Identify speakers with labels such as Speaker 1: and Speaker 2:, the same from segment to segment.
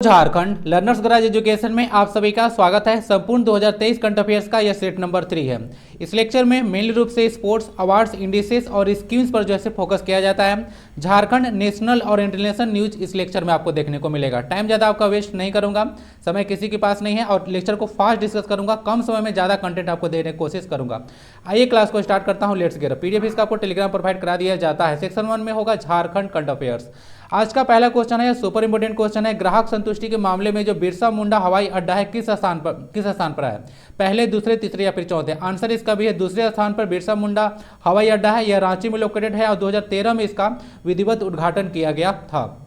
Speaker 1: Jharkhand learners garage education में आप सभी का स्वागत है। संपूर्ण 2023 करंट अफेयर्स का यह सेट नंबर 3 है। इस लेक्चर में मेन रूप से स्पोर्ट्स अवार्ड्स, इंडिसेस और स्कीम्स पर जो है फोकस किया जाता है। झारखंड नेशनल और इंटरनेशनल न्यूज इस लेक्चर में आपको देखने को मिलेगा। टाइम ज़्यादा आपका वेस्ट नहीं करूंगा, समय किसी के पास नहीं है और लेक्चर को फास्ट डिस्कस करूंगा। कम समय में ज़्यादा कंटेंट आपको देने की कोशिश करूंगा। आइए क्लास को स्टार्ट करता हूँ। Let's get. पीडीएफ इसका आपको टेलीग्राम प्रोवाइड करा दिया जाता है। सेक्शन 1 में होगा झारखंड करंट अफेयर्स। आज का पहला क्वेश्चन है, सुपर इंपोर्टेंट क्वेश्चन है। ग्राहक संतुष्टि के मामले में जो बिरसा मुंडा हवाई अड्डा है किस स्थान पर है? पहले, दूसरे, तीसरे या फिर चौथे? आंसर इसका भी है दूसरे स्थान पर बिरसा मुंडा हवाई अड्डा है। यह रांची में लोकेटेड है और 2013 में इसका विधिवत उद्घाटन किया गया था।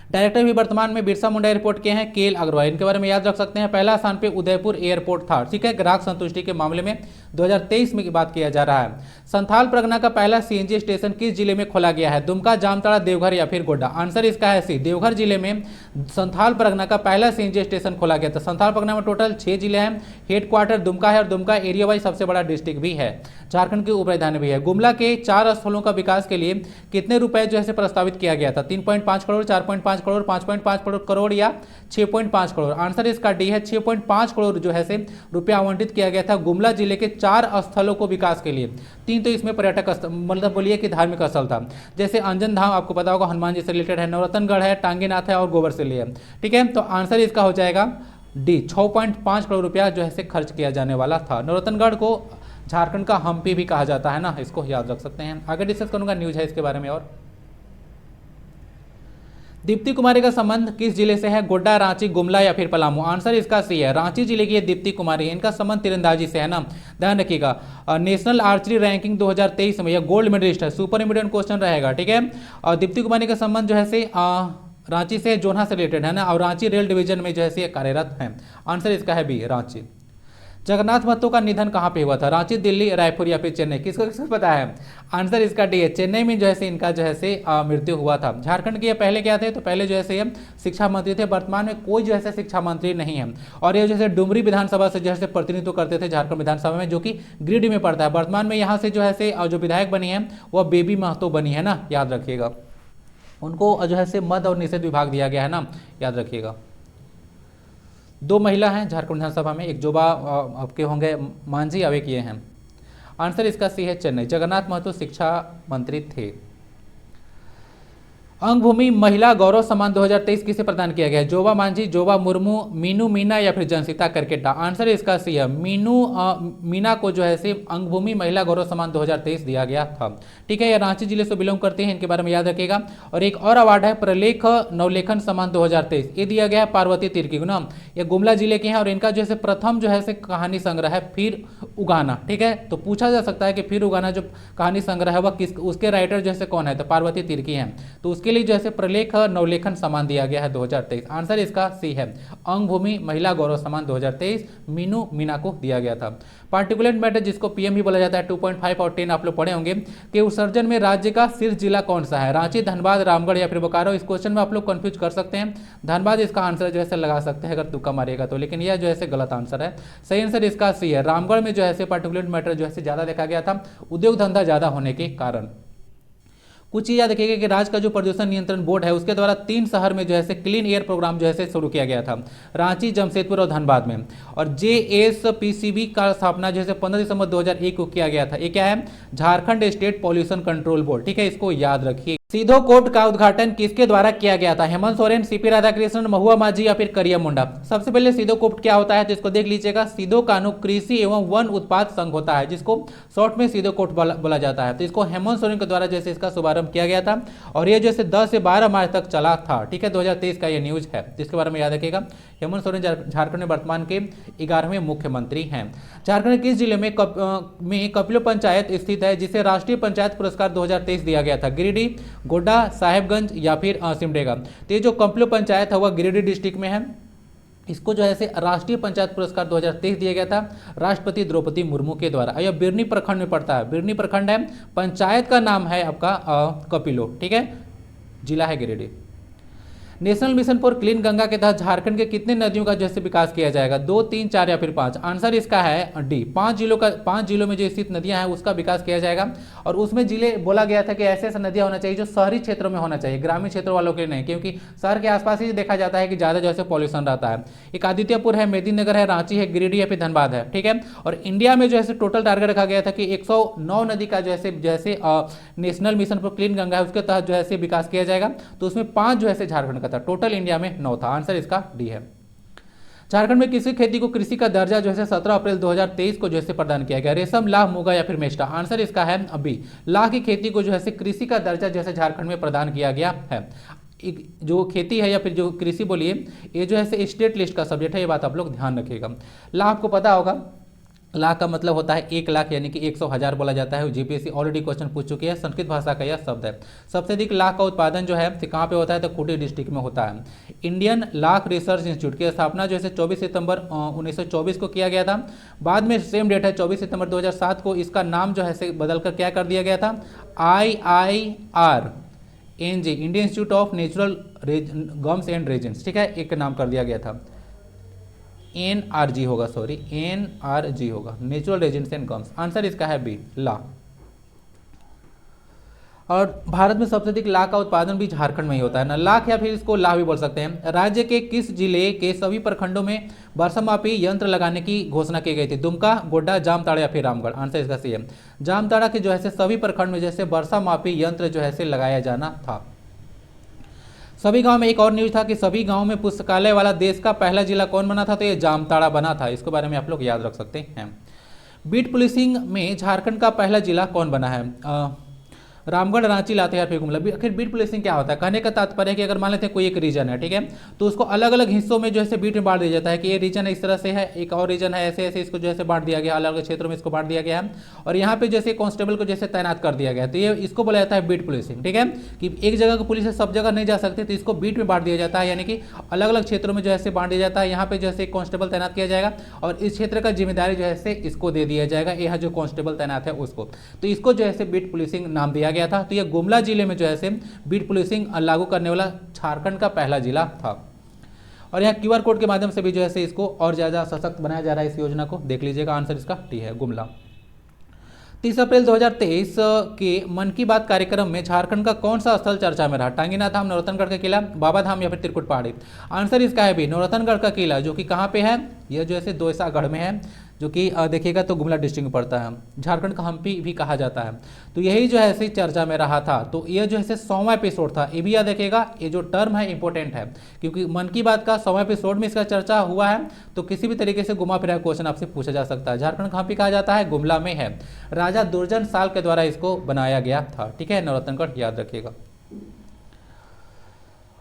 Speaker 1: डायरेक्टर भी वर्तमान में बिरसा मुंडा एयरपोर्ट के हैं केएल अग्रवाल। इनके बारे में याद रख सकते हैं। पहला स्थान पे उदयपुर एयरपोर्ट था। ठीक है, ग्राहक संतुष्टि के मामले में 2023 में बात किया जा रहा है। संथाल परगना का पहला सीएनजी स्टेशन किस जिले में खोला गया है? दुमका, जामताड़ा, देवघर या फिर गोड्डा? आंसर इसका है सी, देवघर जिले में संथाल परगना का पहला सीएनजी स्टेशन खोला गया था। संथाल परगना में टोटल 6 जिले हैं। हेडक्वार्टर दुमका है और दुमका एरिया वाइज सबसे बड़ा डिस्ट्रिक्ट भी है, झारखंड की उप राजधानी भी है। गुमला के 4 स्थलों का विकास के लिए कितने रुपए जो है प्रस्तावित किया गया था? 3.5 करोड़, 4.5 करोड़, 5.5 करोड़ या 6.5 करोड़? आंसर इसका डी है, 6.5 करोड़ जो है रुपया आवंटित किया गया था गुमला जिले के 4 स्थलों को विकास के लिए। 3 तो इसमें पर्यटक मतलब बोलिए कि धार्मिक स्थल था, जैसे अंजन धाम आपको पता होगा हनुमान जी से रिलेटेड है, नवरत्नगढ़ है, टांगीनाथ है और गोबरसिल्ली है। ठीक है, तो आंसर इसका हो जाएगा डी, 6.5 करोड़ रुपया जो है खर्च किया जाने वाला था। नवरत्नगढ़ को झारखंड का हम्पी भी कहा जाता है ना, इसको याद रख सकते हैं। आगे डिस्कस करूंगा, न्यूज है इसके बारे में। और दीप्ति कुमारी का संबंध किस जिले से है? गोड्डा, रांची, गुमला या फिर पलामू? आंसर इसका सी है, रांची जिले की दीप्ति कुमारी है। इनका संबंध तीरंदाजी से है ना, ध्यान रखिएगा। नेशनल आर्चरी रैंकिंग 2023 में यह गोल्ड मेडलिस्ट है। सुपर इंपोर्टेंट क्वेश्चन रहेगा। ठीक है, और दीप्ति कुमारी का संबंध जो है रांची से, जोन्हा से रिलेटेड है ना, और रांची रेल डिवीजन में जो है कार्यरत है। आंसर इसका है बी, रांची। जगन्नाथ महतो का निधन कहाँ पे हुआ था? रांची, दिल्ली, रायपुर या फिर चेन्नई? किसको किसको पता है? आंसर इसका डी है, चेन्नई में जो है इनका जो है मृत्यु हुआ था। झारखंड के ये पहले क्या थे? तो पहले जो है शिक्षा मंत्री थे। वर्तमान में कोई जो है शिक्षा मंत्री नहीं है। और ये जो है डुमरी विधानसभा से जो है प्रतिनिधित्व करते थे झारखंड विधानसभा में, जो कि गिरिडीह में पड़ता है। वर्तमान में यहाँ से जो है जो विधायक बनी है वह बेबी महतो बनी है ना, याद रखिएगा। उनको जो है मद और निषेध विभाग दिया गया है ना, याद रखिएगा। 2 महिला हैं झारखंड विधानसभा में, एक जोबा आपके होंगे मांझी, अब एक ये हैं। आंसर इसका सी है, चेन्नई। जगन्नाथ महतो शिक्षा मंत्री थे। अंगभूमि महिला गौरव सम्मान 2023 किसे प्रदान किया गया है? जोबा मांझी, जोबा मुर्मू, मीनू मीना या फिर जनसिता करकेटा? आंसर इसका सी है, मीना को जो है अंगभूमि महिला गौरव सम्मान 2023 दिया गया था। ठीक है, ये रांची जिले से बिलोंग करते हैं, इनके बारे में याद रखिएगा। और एक और अवार्ड है, प्रलेख नवलेखन सम्मान 2023, ये दिया गया है पार्वती तिर्की को ना, ये गुमला जिले के हैं। और इनका जो है प्रथम जो है कहानी संग्रह है फिर उगाना। ठीक है, तो पूछा जा सकता है कि फिर उगाना जो कहानी संग्रह है वह किस, उसके राइटर जो है कौन है? तो पार्वती तिर्की हैं। तो उसके लिए जो है प्रलेख नवलेखन सम्मान दिया गया है 2023। आंसर इसका सी है, अंगभूमि महिला गौरव सम्मान 2023 मीनू मीना को दिया गया था। पार्टिकुलेट मैटर जिसको पीएम भी बोला जाता है, 2.5 और 10 आप लोग पढ़े होंगे कि उत्सर्जन में राज्य का शीर्ष जिला कौन सा है? रांची, धनबाद, रामगढ़ या फिर बोकारो? इस क्वेश्चन में आप लोग कंफ्यूज कर सकते हैं। धनबाद इसका आंसर जो है लगा सकते हैं अगर तुक्का मारिएगा तो, लेकिन यह जो है गलत आंसर है। सही आंसर इसका सी है, रामगढ़ में जो है पार्टिकुलेट मैटर जो है ज्यादा देखा गया था, उद्योग धंधा ज्यादा होने के कारण। कुछ चीज़ याद रखिएगा कि राज्य का जो प्रदूषण नियंत्रण बोर्ड है उसके द्वारा 3 शहर में जो है क्लीन एयर प्रोग्राम जो है शुरू किया गया था, रांची, जमशेदपुर और धनबाद में। और JSPCB का स्थापना जो है 15 दिसंबर 2001 को किया गया था। ये क्या है? Jharkhand state pollution control board. ठीक है, इसको याद रखिए। सीधो कोर्ट का उद्घाटन किसके द्वारा किया गया था? हेमंत सोरेन, सीपी राधाकृष्णन, महुआ माझी या फिर करिया मुंडा? सबसे पहले सीधो कोर्ट क्या होता है तो इसको देख लीजिएगा। सीधो कानून कृषि एवं वन उत्पाद संघ होता है, जिसको शॉर्ट में सीधो कोर्ट बोला जाता है। तो इसको हेमंत सोरेन के द्वारा जैसे इसका शुभारंभ किया गया था और ये जैसे 10 से 12 मार्च तक चला था। ठीक है, 2023 का ये न्यूज है, जिसके बारे में याद रखिएगा। हेमंत सोरेन झारखंड में वर्तमान के 11वें मुख्यमंत्री हैं। झारखंड किस जिले में कपिलो पंचायत स्थित है जिसे राष्ट्रीय पंचायत पुरस्कार 2023 दिया गया था? गिरिडीह, गोड्डा, साहेबगंज या फिर सिमडेगा? तो ये जो कपिलो पंचायत है वह गिरिडीह डिस्ट्रिक्ट में है। इसको जो है राष्ट्रीय पंचायत पुरस्कार 2023 दिया गया था राष्ट्रपति द्रौपदी मुर्मू के द्वारा। यह बिरनी प्रखंड में पड़ता है, बिरनी प्रखंड है, पंचायत का नाम है आपका कपिलो। ठीक है, जिला है Giridih. National mission for clean Ganga के तहत झारखंड के कितने नदियों का जैसे विकास किया जाएगा, 2, 3, 4 या फिर 5। आंसर इसका है डी, 5 जिलों में जो स्थित नदियां हैं उसका विकास किया जाएगा। और उसमें जिले बोला गया था कि ऐसे ऐसे नदियां होना चाहिए जो शहरी क्षेत्रों में होना चाहिए, ग्रामीण क्षेत्रों वालों के लिए नहीं, क्योंकि शहर के आसपास ही देखा जाता है कि ज़्यादा जो है पॉल्यूशन रहता है। एक आदित्यपुर है, मेदिनीनगर है, रांची है, गिरिडीह या फिर धनबाद है, ठीक है। और इंडिया में जो है टोटल टारगेट रखा गया था कि 109 नदी का जैसे national mission for clean Ganga है उसके तहत जो है विकास किया जाएगा। तो उसमें 5 जो है झारखंड का था, टोटल इंडिया में 9 था। आंसर इसका डी है। झारखंड में किसी खेती को कृषि का दर्जा जो है 17 अप्रैल 2023 को जो है प्रदान किया गया, रेशम, लाह, मुगा या फिर मेष्टा। आंसर इसका है बी, लाह की खेती को जो है कृषि का दर्जा जैसे झारखंड में प्रदान किया गया है। जो खेती है या फिर जो कृषि बोलिए, ये जो है स्टेट लिस्ट का सब्जेक्ट है, ये बात आप लोग ध्यान रखिएगा। लाह आपको पता होगा, लाख का मतलब होता है 1 लाख, यानी कि 100,000 बोला जाता है। जीपीएससी ऑलरेडी क्वेश्चन पूछ चुकी है, संस्कृत भाषा का यह शब्द है। सबसे अधिक लाख का उत्पादन जो है कहाँ पे होता है, तो खूंटी डिस्ट्रिक्ट में होता है। इंडियन लाख रिसर्च इंस्टीट्यूट की स्थापना जो है 24 सितंबर 1924 को किया गया था। बाद में सेम डेट है 24 सितंबर 2007 को इसका नाम जो है बदलकर क्या कर दिया गया था, IIRNG, Indian institute of natural gums and resins, ठीक है, एक नाम कर दिया गया था। NRG होगा, सॉरी NRG होगा, natural resins and gums. Answer इसका है बी, ला। और भारत में सबसे अधिक लाख का उत्पादन भी झारखंड में ही होता है ना, लाख या फिर इसको लाह भी बोल सकते हैं। राज्य के किस जिले के सभी प्रखंडों में वर्षामापी यंत्र लगाने की घोषणा की गई थी, दुमका, गोड्डा, जामताड़ा या फिर रामगढ़। आंसर इसका सी है, जामताड़ा के जो है सभी प्रखंड में जैसे वर्षामापी यंत्र जो है लगाया जाना था। सभी गांव में एक और न्यूज था कि सभी गांव में पुस्तकालय वाला देश का पहला जिला कौन बना था, तो ये जामताड़ा बना था। इसके बारे में आप लोग याद रख सकते हैं। बीट पुलिसिंग में झारखंड का पहला जिला कौन बना है, रामगढ़, रांची, लातेहार फिर गुमला। आखिर बीट पुलिसिंग क्या होता है, कहने का तात्पर्य है कि अगर मान लेते हैं कोई एक रीजन है, ठीक है, तो उसको अलग अलग हिस्सों में जो है बीट में बांट दिया जाता है कि ये रीजन इस तरह से है, एक और रीजन है ऐसे ऐसे, इसको जो है बांट दिया गया, अलग अलग क्षेत्रों में इसको बांट दिया गया है। और यहाँ पे जैसे कांस्टेबल को जैसे तैनात कर दिया गया, तो ये इसको बोला जाता है बीट पुलिसिंग, ठीक है, कि एक जगह की पुलिस सब जगह नहीं जा सकती, तो इसको बीट में बांट दिया जाता है, यानी कि अलग अलग क्षेत्रों में जो है बांट दिया जाता है। यहाँ पे जैसे कांस्टेबल तैनात किया जाएगा और इस क्षेत्र का जिम्मेदारी जो है इसको दे दिया जाएगा, यह जो कांस्टेबल तैनात है उसको, तो इसको जो है बीट पुलिसिंग नाम दिया गया था। तो यह गुमला जिले में जो है बीट पुलिसिंग लागू करने वाला झारखंड का पहला जिला था। और यहाँ क्यूआर कोड के माध्यम से भी जो है इसको और ज्यादा सशक्त बनाया जा रहा है, इस योजना को देख लीजिएगा। आंसर इसका टी है, गुमला। 30 अप्रैल 2023 के मन की बात कार्यक्रम में झारखंड का कौन सा स्थल चर्चा में रहा, टांगीनाथ धाम, नौरतनगढ़ का किला, बाबा धाम या फिर त्रिकुट पहाड़ी। आंसर इसका है भी, नौरतनगढ़ का किला, जो कि कहाँ पे है, यह जो है दोसागढ़ में है, जो कि देखिएगा तो गुमला डिस्ट्रिक्ट में पड़ता है। झारखंड का हम्पी भी कहा जाता है। तो यही जो है चर्चा में रहा था। तो यह जो है 100वां एपिसोड था, ये भी याद रखिएगा, ये जो टर्म है इंपॉर्टेंट है, क्योंकि मन की बात का 100वां एपिसोड में इसका चर्चा हुआ है। तो किसी भी तरीके से घुमा फिरा क्वेश्चन आपसे पूछा जा सकता है। झारखंड का हम्पी कहा जाता है, गुमला में है। राजा दुर्जन साल के द्वारा इसको बनाया गया था, ठीक है, नौरतनगढ़ याद रखिएगा।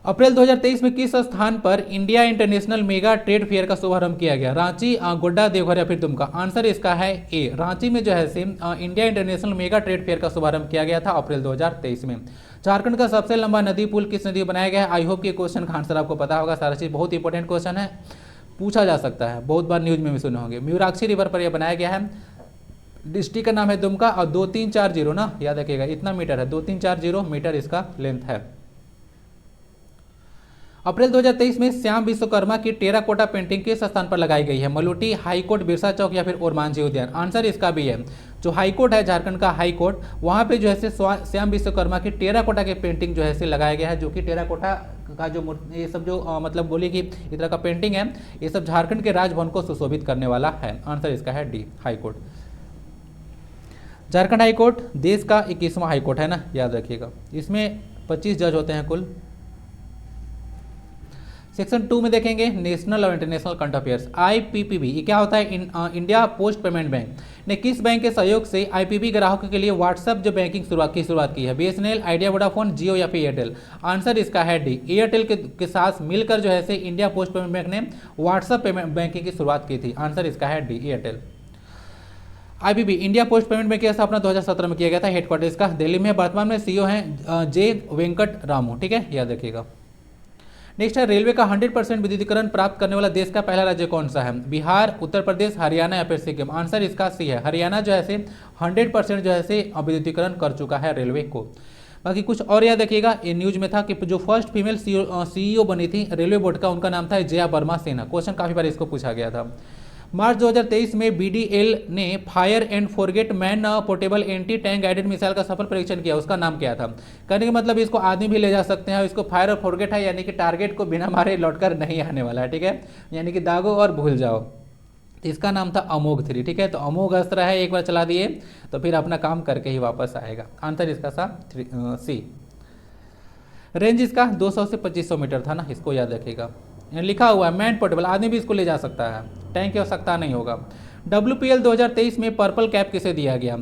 Speaker 1: अप्रैल 2023 में किस स्थान पर India international mega trade fair का शुभारंभ किया गया, रांची, गोड्डा, देवघर या फिर दुमका। आंसर इसका है ए, रांची में जो है India international mega trade fair का शुभारंभ किया गया था अप्रैल 2023 में। झारखंड का सबसे लंबा नदी पुल किस नदी में बनाया गया है, आई होप कि क्वेश्चन का आंसर आपको पता होगा। सारा चीज बहुत इंपॉर्टेंट क्वेश्चन है, पूछा जा सकता है, बहुत बार न्यूज में भी सुने होंगे। म्यूराक्षी रिवर पर यह बनाया गया है। डिस्ट्रिक्ट का नाम है दुमका और 2340 ना, याद रखिएगा, इतना मीटर है, 2340 मीटर इसका लेंथ है। अप्रैल 2023 में श्याम विश्वकर्मा की टेराकोटा पेंटिंग किस स्थान पर लगाई गई है, मलूटी, हाईकोर्ट, बिरसा चौक या फिर ओरमांझी उद्यान। आंसर इसका भी है, जो हाईकोर्ट है झारखंड का हाईकोर्ट, वहाँ पे जो है श्याम विश्वकर्मा की टेराकोटा की पेंटिंग जो है लगाया गया है, जो कि टेराकोटा का जो ये सब जो मतलब बोलिए कि इस तरह का पेंटिंग है, ये सब झारखंड के राजभवन को सुशोभित करने वाला है। आंसर इसका है डी, हाईकोर्ट। झारखंड हाईकोर्ट देश का 21वां हाईकोर्ट है ना, याद रखिएगा। इसमें 25 जज होते हैं कुल। सेक्शन 2 में देखेंगे नेशनल और इंटरनेशनल करंट अफेयर्स। IPPB ये क्या होता है, इंडिया पोस्ट पेमेंट बैंक ने किस बैंक के सहयोग से IPP ग्राहकों के लिए व्हाट्सएप जो बैंकिंग शुरुआत की है, BSNL, आइडिया, वोडाफोन, जियो या फिर एयरटेल। आंसर इसका है डी, एयरटेल के साथ मिलकर जो है इंडिया पोस्ट पेमेंट बैंक ने व्हाट्सएप पेमेंट बैंकिंग की शुरुआत की थी। आंसर इसका है D, Airtel. IPP India post payment bank की स्थापना 2017 में किया गया था। हेडक्वार्टर इसका दिल्ली में। वर्तमान में CEO हैं जे वेंकट रामू, ठीक है, याद रखिएगा। नेक्स्ट है, रेलवे का 100% विद्युतीकरण प्राप्त करने वाला देश का पहला राज्य कौन सा है, बिहार, उत्तर प्रदेश, हरियाणा या फिर सिक्किम। आंसर इसका सी है, हरियाणा जो है 100% जो है विद्युतीकरण कर चुका है रेलवे को। बाकी कुछ और याद रखिएगा, ये न्यूज में था कि जो फर्स्ट फीमेल सीईओ बनी थी रेलवे बोर्ड का, उनका नाम था जया वर्मा सिन्हा। क्वेश्चन काफी बार इसको पूछा गया था। मार्च 2023 में बीडीएल ने fire and forget man portable anti tank guided missile का सफल परीक्षण किया, उसका नाम क्या था? कहने का मतलब इसको आदमी भी ले जा सकते हैं, इसको फायर और फॉरगेट है, यानी कि टारगेट को बिना मारे लौटकर नहीं आने वाला है, ठीक है, यानी कि दागो और भूल जाओ। तो इसका नाम था अमोघ 3, ठीक है। तो अमोघ अस्त्र है, एक बार चला दिए तो फिर अपना काम करके ही वापस आएगा। आंसर इसका सी। रेंज इसका 200 से 2500 मीटर था ना, इसको याद रखिएगा। लिखा हुआ है मैन पोर्टेबल, आदमी भी इसको ले जा सकता है, टैंक की आवश्यकता नहीं होगा। WPL 2023 में पर्पल कैप किसे दिया गया?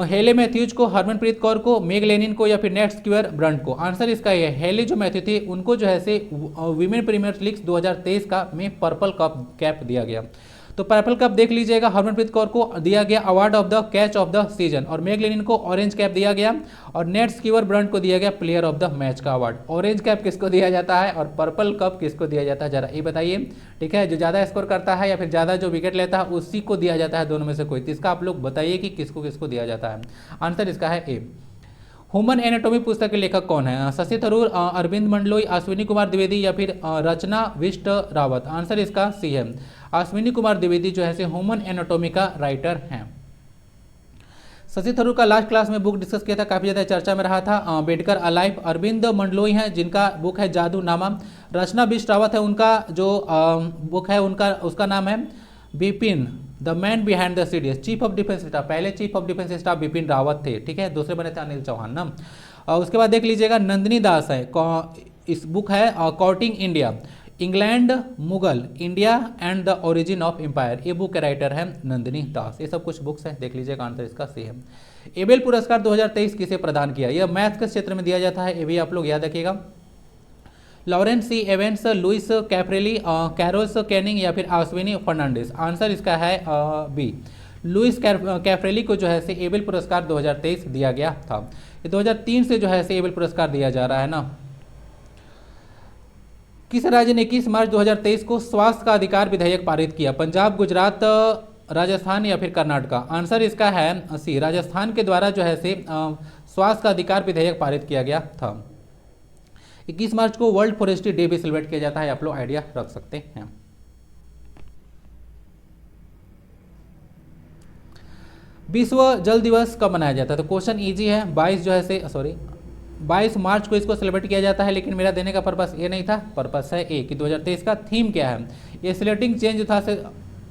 Speaker 1: हेले मैथ्यूज को, हरमनप्रीत कौर को, मेग लेनिन को या फिर नेट स्क्वेयर ब्रंट को? आंसर इसका ये हेले जो मैथ्यू थे उनको जो है से वीमेन प्रीमियर लीग 2023 का में पर्पल कप कैप दिया गया। तो पर्पल कप देख लीजिएगा, हरमनप्रीत कौर को दिया गया award of the catch of the season, और मेग लेनिन को ऑरेंज कैप दिया गया, और नेट स्क्वेयर ब्रंट को दिया गया प्लेयर ऑफ द मैच का अवार्ड। ऑरेंज कैप किसको दिया जाता है और पर्पल कप किसको दिया जाता है, जरा ये बताइए, ठीक है। जो ज़्यादा स्कोर करता है या फिर ज़्यादा जो विकेट लेता है उसी को दिया जाता है, दोनों में से कोई। तो इसका आप लोग बताइए कि किसको किसको दिया जाता है। आंसर इसका है ए। ह्यूमन एनाटॉमी पुस्तक के लेखक कौन है? शशि थरूर, अरविंद मंडलोई, अश्विनी कुमार द्विवेदी या फिर रचना विष्ट रावत? आंसर इसका सी है, अश्विनी कुमार द्विवेदी जो है से ह्यूमन एनाटॉमी का राइटर हैं। शशि थरूर का लास्ट क्लास में बुक डिस्कस किया था, काफ़ी ज़्यादा चर्चा में रहा था, अम्बेडकर अलाइव। अरविंद मंडलोई हैं जिनका बुक है जादू नामा। रचना बिष्ट रावत है, उनका जो बुक है उसका नाम है Bipin the man behind the CDS, chief of defence staff. पहले chief of defence staff Bipin Rawat थे, ठीक है, दूसरे बने थे अनिल चौहान ना। और उसके बाद देख लीजिएगा नंदिनी दास है, इस बुक है courting India, England, Mughal, India and the origin of empire, ये बुक के राइटर है नंदिनी दास। ये सब कुछ बुक्स हैं, देख लीजिएगा। आंसर इसका सी है। एबेल पुरस्कार 2023 किसे प्रदान किया? यह मैथ्स के क्षेत्र में दिया जाता है, ये भी आप लोग याद रखिएगा। लॉरेंस सी एवेंस, लुइस कैफ्रेली, कैरोस कैनिंग या फिर अश्विनी फर्नांडिस? आंसर इसका है बी, लुइस कैफ्रेली को जो है से एबेल पुरस्कार 2023 दिया गया था। ये 2003 से जो है से एबेल पुरस्कार दिया जा रहा है ना। किस राज्य ने 21 मार्च 2023 को स्वास्थ्य का अधिकार विधेयक पारित किया? पंजाब, गुजरात, राजस्थान या फिर कर्नाटका? आंसर इसका है सी, राजस्थान के द्वारा जो है से स्वास्थ्य का अधिकार विधेयक पारित किया गया था। 21 मार्च को वर्ल्ड फॉरेस्ट्री डे भी सेलिब्रेट किया जाता है, आप लोग आइडिया रख सकते हैं। विश्व जल दिवस कब मनाया जाता है? तो क्वेश्चन इजी है, 22 मार्च को इसको सेलिब्रेट किया जाता है, लेकिन मेरा देने का पर्पस ये नहीं था, पर्पस है ए कि 2023 का थीम क्या है। ये सेलेक्टिंग चेंज था,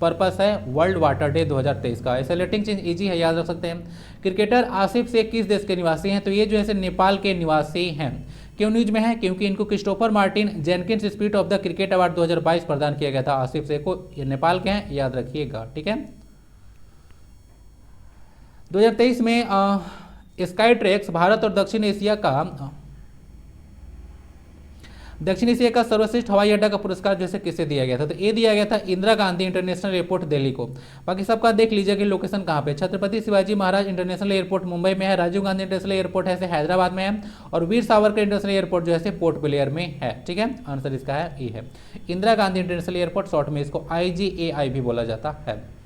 Speaker 1: पर्पस है वर्ल्ड वाटर डे 2023 का। सेलेक्टिंग चेंज इजी है, याद रख सकते हैं। क्रिकेटर आसिफ शेख किस देश के निवासी हैं? तो ये जो है नेपाल के निवासी हैं। क्यों न्यूज में है? क्योंकि इनको Christopher Martin Jenkins spirit of the cricket award 2022 प्रदान किया गया था आसिफ शेख को। ये नेपाल के हैं, याद रखिएगा, ठीक है। 2023 में स्काई ट्रैक्स भारत और दक्षिण एशिया का सर्वश्रेष्ठ हवाई अड्डा का पुरस्कार जैसे किसे दिया गया था? तो ये दिया गया था इंदिरा गांधी इंटरनेशनल एयरपोर्ट दिल्ली को। बाकी सबका देख लीजिए कि लोकेशन कहाँ पे। छत्रपति शिवाजी महाराज इंटरनेशनल एयरपोर्ट मुंबई में है, राजीव गांधी इंटरनेशनल एयरपोर्ट है हैदराबाद में है, और वीर सावरकर इंटरनेशनल एयरपोर्ट जो है पोर्ट ब्लेयर में है, ठीक है। आंसर इसका है ई है, Indira Gandhi international airport, short में इसको IGAI भी बोला जाता है।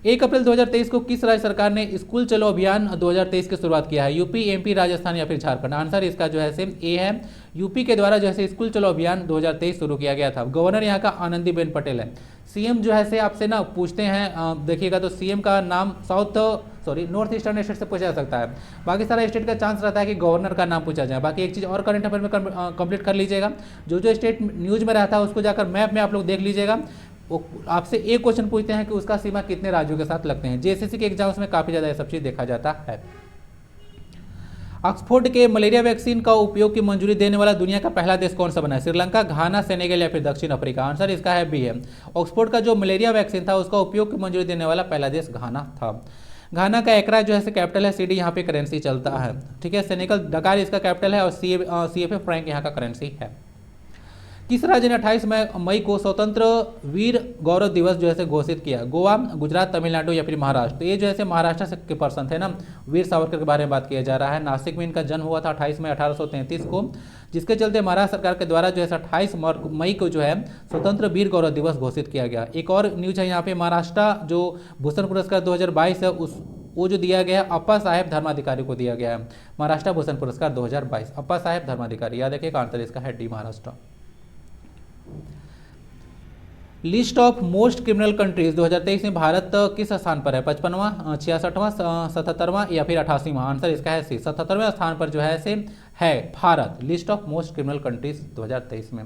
Speaker 1: 1 अप्रैल 2023 को किस राज्य सरकार ने स्कूल चलो अभियान 2023 की शुरुआत किया है? यूपी, MP, राजस्थान या फिर झारखंड? आंसर इसका जो है सेम ए है, यूपी के द्वारा जो है स्कूल चलो अभियान 2023 शुरू किया गया था। गवर्नर यहाँ का आनंदीबेन पटेल है। CM जो है आपसे ना पूछते हैं, देखिएगा तो CM का नाम नॉर्थ ईस्टर्न स्टेट से पूछा जा सकता है। बाकी सारा स्टेट का चांस रहता है कि गवर्नर का नाम पूछा जाए। बाकी एक चीज़ और करंट अफेयर में कंप्लीट कर लीजिएगा, जो स्टेट न्यूज में रहता है उसको जाकर मैप में आप लोग देख लीजिएगा। वो आपसे एक क्वेश्चन पूछते हैं कि उसका सीमा कितने राज्यों के साथ लगते हैं। JSSC के एग्जाम्स में काफ़ी ज़्यादा ये सब चीज़ देखा जाता है। ऑक्सफोर्ड के मलेरिया वैक्सीन का उपयोग की मंजूरी देने वाला दुनिया का पहला देश कौन सा बना है? श्रीलंका, घाना, सेनेगल या फिर दक्षिण अफ्रीका? आंसर इसका है बी है, ऑक्सफोर्ड का जो मलेरिया वैक्सीन था उसका उपयोग की मंजूरी देने वाला पहला देश घाना था। घाना का एकरा जो है कैपिटल है, CD यहाँ पे करेंसी चलता है, ठीक है। सेनेगल डकार इसका कैपिटल है, और CFA फ्रैंक यहाँ का करेंसी है। किस राज्य ने 28 मई को स्वतंत्र वीर गौरव दिवस जो है घोषित किया? गोवा, गुजरात, तमिलनाडु या फिर महाराष्ट्र? तो ये जो है महाराष्ट्र से के पर्सन थे ना, वीर सावरकर के बारे में बात किया जा रहा है। नासिक में इनका जन्म हुआ था 28 मई 1833 को, जिसके चलते महाराष्ट्र सरकार के द्वारा जो है 28 मई को जो है स्वतंत्र वीर गौरव दिवस घोषित किया गया। एक और न्यूज है यहाँ पे, महाराष्ट्र जो भूषण पुरस्कार 2022 है वो जो दिया गया है अप्पा साहेब धर्माधिकारी को दिया गया है, महाराष्ट्र भूषण पुरस्कार 2022, अप्पा साहेब धर्माधिकारी, याद रखिएगा आंसर इसका है D Maharashtra. List of most criminal countries 2023 में भारत किस स्थान पर है, 55वां, 66वां, 77वां या फिर 88वां, आंसर इसका है सी, 77वें स्थान पर जो है से है Bharat list of most criminal countries 2023 में।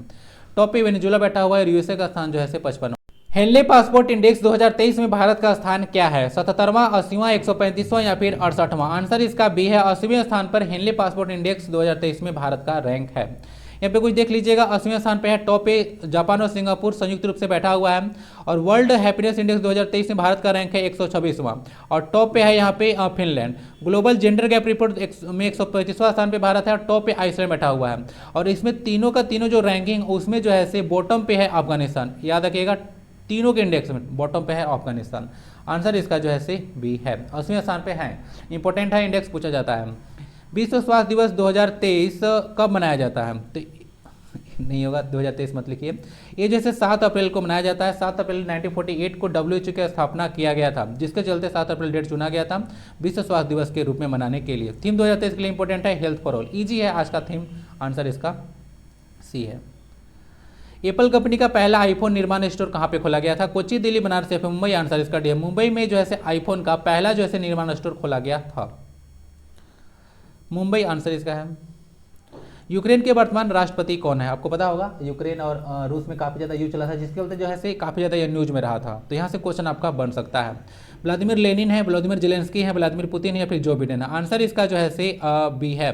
Speaker 1: टॉप पे वेनेजुएला बैठा हुआ है, यूएसए का स्थान जो है से 55। हेनले पासपोर्ट इंडेक्स 2023 में भारत का स्थान क्या है, 77वां, 80वां, 135वां या फिर 68वां, आंसर इसका बी है, 80वें स्थान पर हेनले पासपोर्ट इंडेक्स 2023 में भारत का रैंक है। यहाँ पे कुछ देख लीजिएगा, 80वें स्थान पे है, टॉप पे जापान और सिंगापुर संयुक्त रूप से बैठा हुआ है, और वर्ल्ड हैप्पीनेस इंडेक्स 2023 में भारत का रैंक है 126वां, और टॉप पे है यहाँ पे Finland. Global gender gap report में 135वां स्थान पे भारत है, और टॉप पे आइसलैंड बैठा हुआ है, और इसमें तीनों का तीनों जो रैंकिंग उसमें जो है से बॉटम पे है अफगानिस्तान, याद रखिएगा तीनों के इंडेक्स में बॉटम पे है अफगानिस्तान, आंसर इसका जो है से बी है, 80वें स्थान पे है। इंपॉर्टेंट है, इंडेक्स पूछा जाता है। विश्व स्वास्थ्य दिवस 2023 कब मनाया जाता है, तो नहीं होगा 2023 मत लिखिए, ये जैसे 7 अप्रैल को मनाया जाता है। 7 अप्रैल 1948 को WHO की स्थापना किया गया था, जिसके चलते 7 अप्रैल डेट चुना गया था विश्व स्वास्थ्य दिवस के रूप में मनाने के लिए। थीम 2023 के लिए इंपॉर्टेंट है हेल्थ फॉर ऑल, ईजी है आज का थीम, आंसर इसका सी है। एप्पल कंपनी का पहला आईफोन निर्माण स्टोर कहाँ पे खोला गया था, कोच्चि, दिल्ली, बनारस या फिर मुंबई, आंसर इसका डी है, मुंबई में जो है आईफोन का पहला जो है निर्माण स्टोर खोला गया था, मुंबई, आंसर इसका है। यूक्रेन के वर्तमान राष्ट्रपति कौन है, आपको पता होगा, यूक्रेन और रूस में काफ़ी ज़्यादा युद्ध चला था, जिसके चलते जो है से काफ़ी ज़्यादा न्यूज में रहा था, तो यहाँ से क्वेश्चन आपका बन सकता है। व्लादिमीर लेनिन है, व्लादिमीर जेलेंस्की है, व्लादिमीर पुतिन है या फिर जो बिडेन है, आंसर इसका जो है से बी है।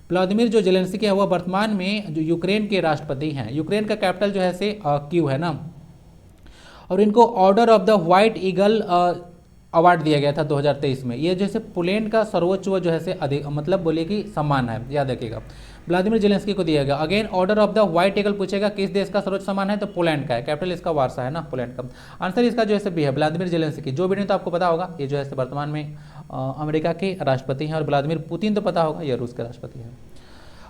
Speaker 1: व्लादिमीर जो जेलेंस्की है वह वर्तमान में जो यूक्रेन के राष्ट्रपति हैं। यूक्रेन का कैपिटल जो है से कीव है ना, और इनको order of the white eagle award दिया गया था 2023 में। ये जैसे पोलैंड का सर्वोच्च जो है से अधिक मतलब बोलिए कि सम्मान है, याद रखिएगा। व्लादिमीर जेलेंस्की को दिया गया। Again order of the white eagle पूछेगा किस देश का सर्वोच्च सम्मान है, तो पोलैंड का है, कैपिटल इसका वार्सा है ना, पोलैंड का, आंसर इसका जो है बी है, व्लादिमीर जेलेंस्की। जो बिडेन तो आपको पता होगा, ये जो है वर्तमान में अमेरिका के राष्ट्रपति हैं, और व्लादिमीर पुतिन तो पता होगा, ये रूस के राष्ट्रपति हैं।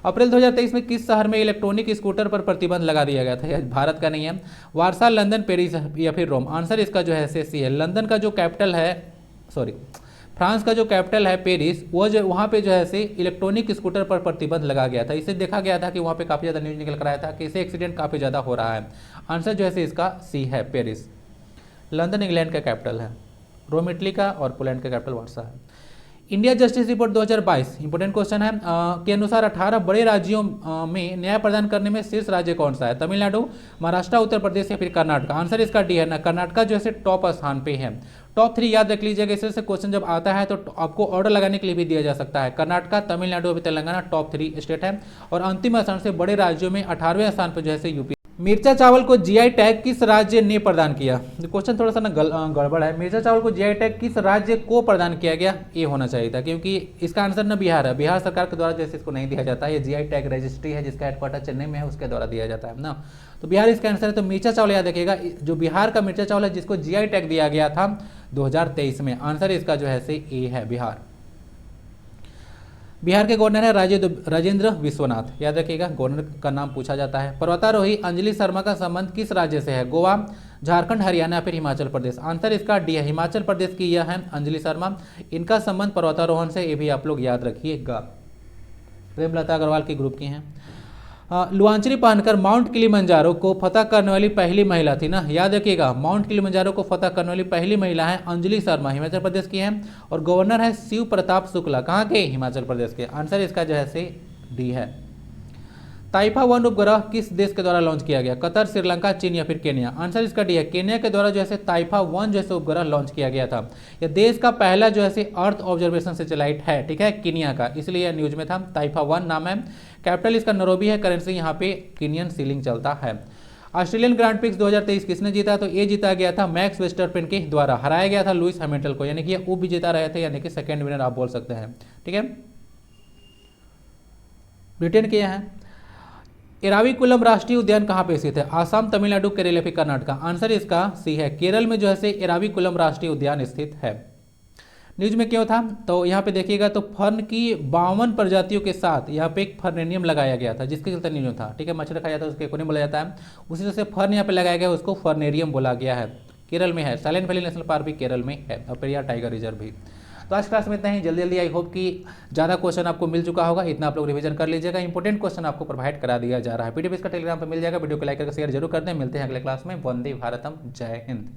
Speaker 1: अप्रैल 2023 में किस शहर में इलेक्ट्रॉनिक स्कूटर पर प्रतिबंध लगा दिया गया था, यह भारत का नहीं है, वार्सा, लंदन, पेरिस या फिर रोम, आंसर इसका जो है सी है। लंदन का जो कैपिटल है, सॉरी फ्रांस का जो कैपिटल है पेरिस, वो जो वहाँ पे जो है से इलेक्ट्रॉनिक स्कूटर पर प्रतिबंध लगा गया था। इसे देखा गया था कि वहाँ पे काफ़ी ज़्यादा न्यूज निकल कर आया था कि इसे एक्सीडेंट काफ़ी ज़्यादा हो रहा है, आंसर जो है से इसका सी है, पेरिस। लंदन इंग्लैंड का कैपिटल है, रोम इटली का, और पोलैंड का कैपिटल वार्सा है। India justice report 2022 important question है के अनुसार 18 बड़े राज्यों में न्याय प्रदान करने में शीर्ष राज्य कौन सा है, तमिलनाडु, महाराष्ट्र, उत्तर प्रदेश या फिर कर्नाटक, आंसर इसका डी है ना, कर्नाटक जो है टॉप स्थान पे है। टॉप 3 याद रख लीजिएगा, इससे से क्वेश्चन जब आता है तो आपको ऑर्डर लगाने के लिए भी दिया जा सकता है। कर्नाटक, तमिलनाडु और तेलंगाना टॉप 3 स्टेट है, और अंतिम स्थान से बड़े राज्यों में 18वें स्थान पर जो है यूपी। मिर्चा चावल को जीआई टैग किस राज्य ने प्रदान किया, क्वेश्चन थोड़ा सा ना गड़बड़ है। मिर्चा चावल को जीआई टैग किस राज्य को प्रदान किया गया, ये होना चाहिए था, क्योंकि इसका आंसर ना बिहार है, बिहार सरकार के द्वारा जैसे इसको नहीं दिया जाता है, ये जीआई टैग रजिस्ट्री है जिसका हेडक्वार्टर चेन्नई में है, उसके द्वारा दिया जाता है ना, तो बिहार इसका आंसर है। तो मिर्चा चावल याद रखिएगा, जो बिहार का मिर्चा चावल है जिसको जीआई टैग दिया गया था 2023 में, आंसर इसका जो है से ए है, बिहार। बिहार के गवर्नर है राजेंद्र विश्वनाथ, याद रखिएगा, गवर्नर का नाम पूछा जाता है। पर्वतारोही अंजलि शर्मा का संबंध किस राज्य से है, गोवा, झारखंड, हरियाणा या फिर हिमाचल प्रदेश, आंसर इसका डी है, हिमाचल प्रदेश की यह है अंजलि शर्मा, इनका संबंध पर्वतारोहण से, ये भी आप लोग याद रखिएगा। प्रेमलता अग्रवाल की ग्रुप की हैं। लुआंचरी पहनकर माउंट किलिमंजारो को फतह करने वाली पहली महिला थी ना, याद रखिएगा, माउंट किलिमंजारो को फतह करने वाली पहली महिला है अंजलि शर्मा, हिमाचल प्रदेश की है, और गवर्नर है शिव प्रताप शुक्ला, कहाँ के, हिमाचल प्रदेश के, आंसर इसका जो है से डी है। ताइफा 1 उपग्रह किस देश के द्वारा लॉन्च किया गया, कतर, श्रीलंका, चीन या फिर केन्या, आंसर इसका डी है, केन्या के द्वारा जो है ताइफा 1 जो है उपग्रह लॉन्च किया गया था। यह देश का पहला जो है अर्थ ऑब्जर्वेशन सैटेलाइट है, ठीक है, केन्या का, इसलिए यह न्यूज में था, ताइफा 1 नाम है। कैपिटल इसका नैरोबी है, करेंसी यहाँ पे केनियन सीलिंग चलता है। ऑस्ट्रेलियन ग्रांड प्रिक्स 2023 किसने जीता, तो ये जीता गया था मैक्स वेस्टरपेन के द्वारा, हराया गया था लुइस हैमिल्टन को, यानी कि ये उपविजेता रहे थे, यानी कि सेकंड विनर आप बोल सकते हैं, ठीक है। ब्रिटेन के यहाँ एराविकुलम राष्ट्रीय उद्यान कहाँ पे स्थित है, आसाम, तमिलनाडु, केरल या फिर कर्नाटक, आंसर इसका सी है, केरल में जो है एराविकुलम राष्ट्रीय उद्यान स्थित है। न्यूज में क्यों था, तो यहाँ पे देखिएगा, तो फर्न की 52 प्रजातियों के साथ यहाँ पे एक फर्नेरियम लगाया गया था, जिसके चलते न्यूज था, ठीक है, मच्छर खाया जाता है उसके एकोनियम बोला जाता है, उसी तरह से फर्न यहाँ पे लगाया गया, उसको फर्नेरियम बोला गया है, केरल में है। साइलेंट वैली नेशनल पार्क भी केरल में है, और पेरियार टाइगर रिजर्व भी। तो आज क्लास में इतना ही, जल्दी जल्दी आई होप कि ज़्यादा क्वेश्चन आपको मिल चुका होगा, इतना आप लोग रिवीजन कर लीजिएगा। इंपॉर्टेंट क्वेश्चन आपको प्रोवाइड करा दिया जा रहा है, पीडीएफ इसका टेलीग्राम पर मिल जाएगा। वीडियो को लाइक करके शेयर जरूर करते हैं। मिलते हैं अगले क्लास में। वंदे भारतम, जय हिंद।